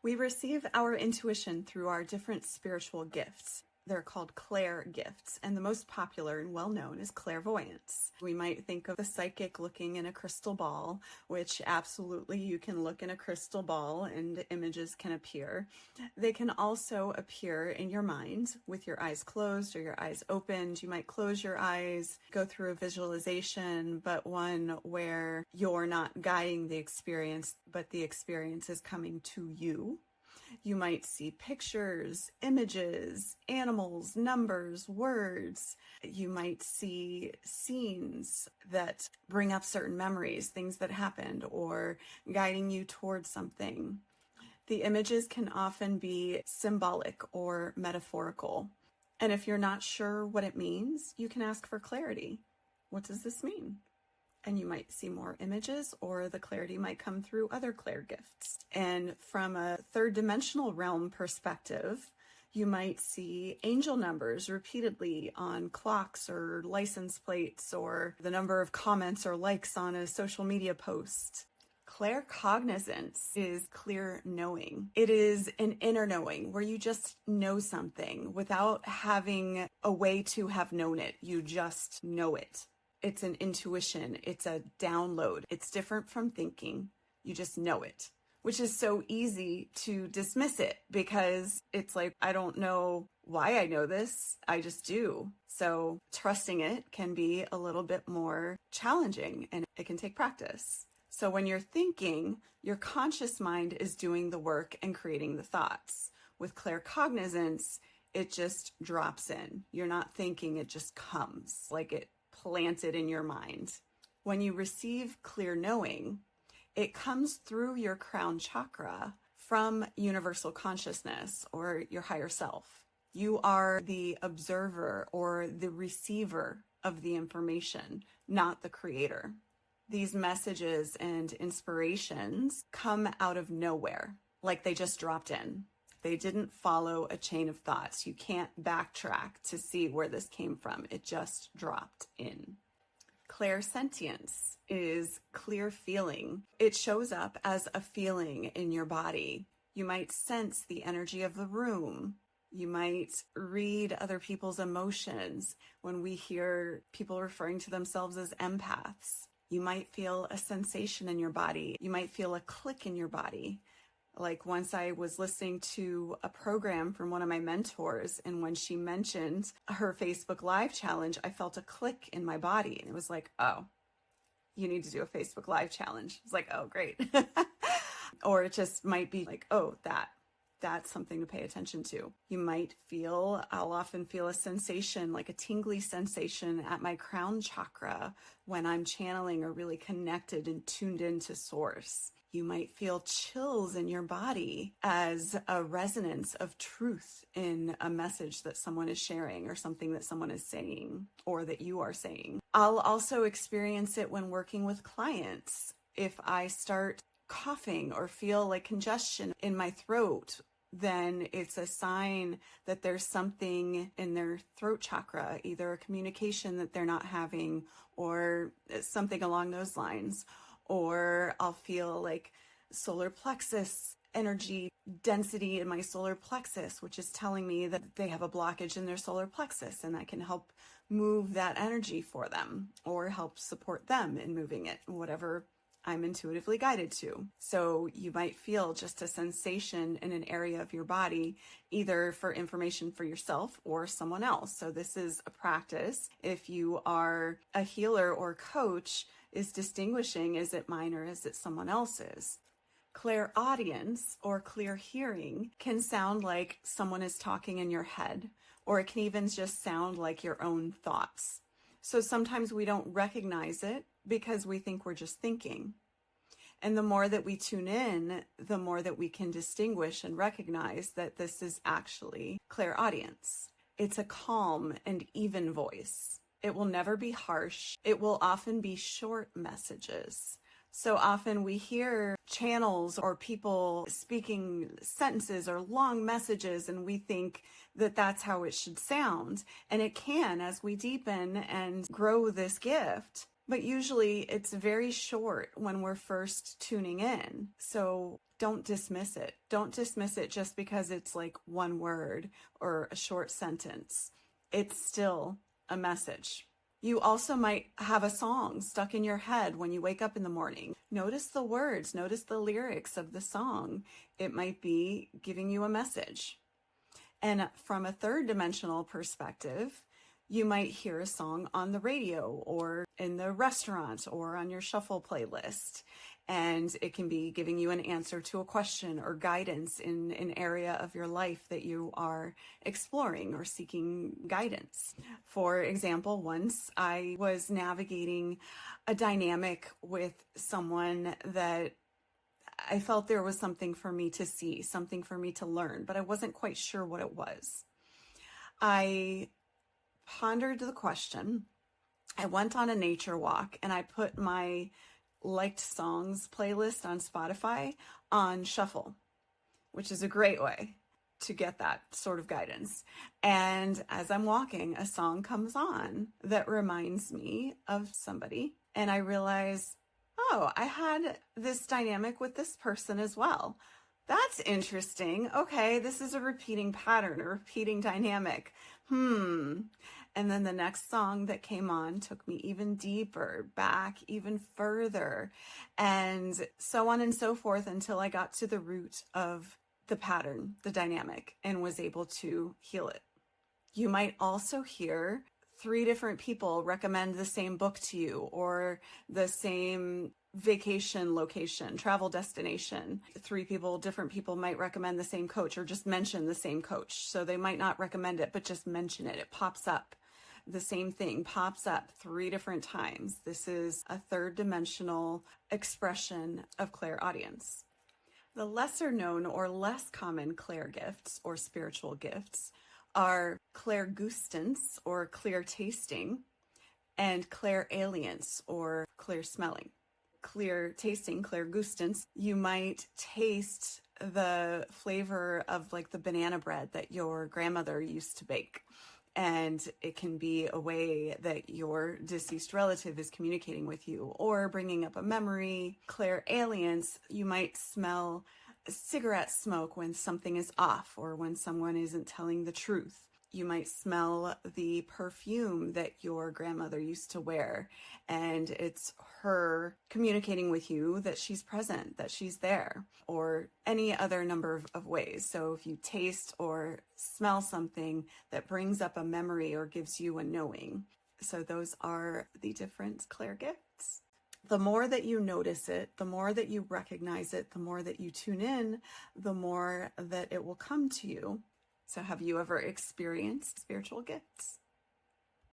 We receive our intuition through our different spiritual gifts. They're called clair gifts, and the most popular and well-known is clairvoyance. We might think of a psychic looking in a crystal ball, which absolutely you can look in a crystal ball and images can appear. They can also appear in your mind with your eyes closed or your eyes opened. You might close your eyes, go through a visualization, but one where you're not guiding the experience, but the experience is coming to you. You might see pictures, images, animals, numbers, words. You might see scenes that bring up certain memories, things that happened, or guiding you towards something. The images can often be symbolic or metaphorical. And if you're not sure what it means, you can ask for clarity. What does this mean? And you might see more images, or the clarity might come through other clair gifts. And from a third dimensional realm perspective, you might see angel numbers repeatedly on clocks or license plates, or the number of comments or likes on a social media post. Claircognizance is clear knowing. It is an inner knowing where you just know something without having a way to have known it. You just know it. It's an intuition. It's a download. It's different from thinking. You just know it, which is so easy to dismiss it because it's like, I don't know why I know this. I just do. So trusting it can be a little bit more challenging, and it can take practice. So when you're thinking, your conscious mind is doing the work and creating the thoughts. With claircognizance, it just drops in. You're not thinking, it just comes like it planted in your mind. When you receive clear knowing, it comes through your crown chakra from universal consciousness or your higher self. You are the observer or the receiver of the information, not the creator. These messages and inspirations come out of nowhere, like they just dropped in. They didn't follow a chain of thoughts. You can't backtrack to see where this came from. It just dropped in. Clairsentience is clear feeling. It shows up as a feeling in your body. You might sense the energy of the room. You might read other people's emotions. When we hear people referring to themselves as empaths, you might feel a sensation in your body. You might feel a click in your body. Like once I was listening to a program from one of my mentors, and when she mentioned her Facebook Live challenge, I felt a click in my body. And it was like, oh, you need to do a Facebook Live challenge. It's like, oh, great. Or it just might be like, oh, that's something to pay attention to. You might feel, I'll often feel a sensation, like a tingly sensation at my crown chakra when I'm channeling or really connected and tuned into source. You might feel chills in your body as a resonance of truth in a message that someone is sharing or something that someone is saying or that you are saying. I'll also experience it when working with clients. If I start coughing or feel like congestion in my throat, then it's a sign that there's something in their throat chakra, either a communication that they're not having or something along those lines. Or I'll feel like solar plexus energy density in my solar plexus, which is telling me that they have a blockage in their solar plexus, and I can help move that energy for them or help support them in moving it, whatever I'm intuitively guided to. So you might feel just a sensation in an area of your body, either for information for yourself or someone else. So this is a practice. If you are a healer or coach, is distinguishing, is it mine or is it someone else's? Clairaudience or clear hearing can sound like someone is talking in your head, or it can even just sound like your own thoughts. So sometimes we don't recognize it because we think we're just thinking. And the more that we tune in, the more that we can distinguish and recognize that this is actually clairaudience. It's a calm and even voice. It will never be harsh. It will often be short messages. So often we hear channels or people speaking sentences or long messages, and we think that that's how it should sound. And it can, as we deepen and grow this gift, But usually it's very short when we're first tuning in. So don't dismiss it. Don't dismiss it just because it's like one word or a short sentence. It's still a message. You also might have a song stuck in your head when you wake up in the morning. Notice the words, notice the lyrics of the song. It might be giving you a message. And from a third dimensional perspective, you might hear a song on the radio or in the restaurant or on your shuffle playlist. And it can be giving you an answer to a question or guidance in an area of your life that you are exploring or seeking guidance. For example, once I was navigating a dynamic with someone that I felt there was something for me to see, something for me to learn, but I wasn't quite sure what it was. I pondered the question. I went on a nature walk and I put my liked songs playlist on Spotify on shuffle, which is a great way to get that sort of guidance. And as I'm walking, a song comes on that reminds me of somebody. And I realize, oh, I had this dynamic with this person as well. That's interesting. Okay, this is a repeating pattern, a repeating dynamic. And then the next song that came on took me even deeper, back even further, and so on and so forth until I got to the root of the pattern, the dynamic, and was able to heal it. You might also hear 3 different people recommend the same book to you or the same vacation location, travel destination. 3 people, different people might recommend the same coach or just mention the same coach. So they might not recommend it, but just mention it. It pops up. The same thing pops up 3 different times. This is a third dimensional expression of clairaudience. The lesser known or less common clair gifts or spiritual gifts are clairgustance or clear tasting and clairalience or clear smelling. Clear tasting, clairgustance, you might taste the flavor of like the banana bread that your grandmother used to bake. And it can be a way that your deceased relative is communicating with you or bringing up a memory. Clairalience, you might smell cigarette smoke when something is off or when someone isn't telling the truth. You might smell the perfume that your grandmother used to wear, and it's her communicating with you that she's present, that she's there, or any other number of ways. So if you taste or smell something that brings up a memory or gives you a knowing. So those are the different clair gifts. The more that you notice it, the more that you recognize it, the more that you tune in, the more that it will come to you. So have you ever experienced spiritual gifts?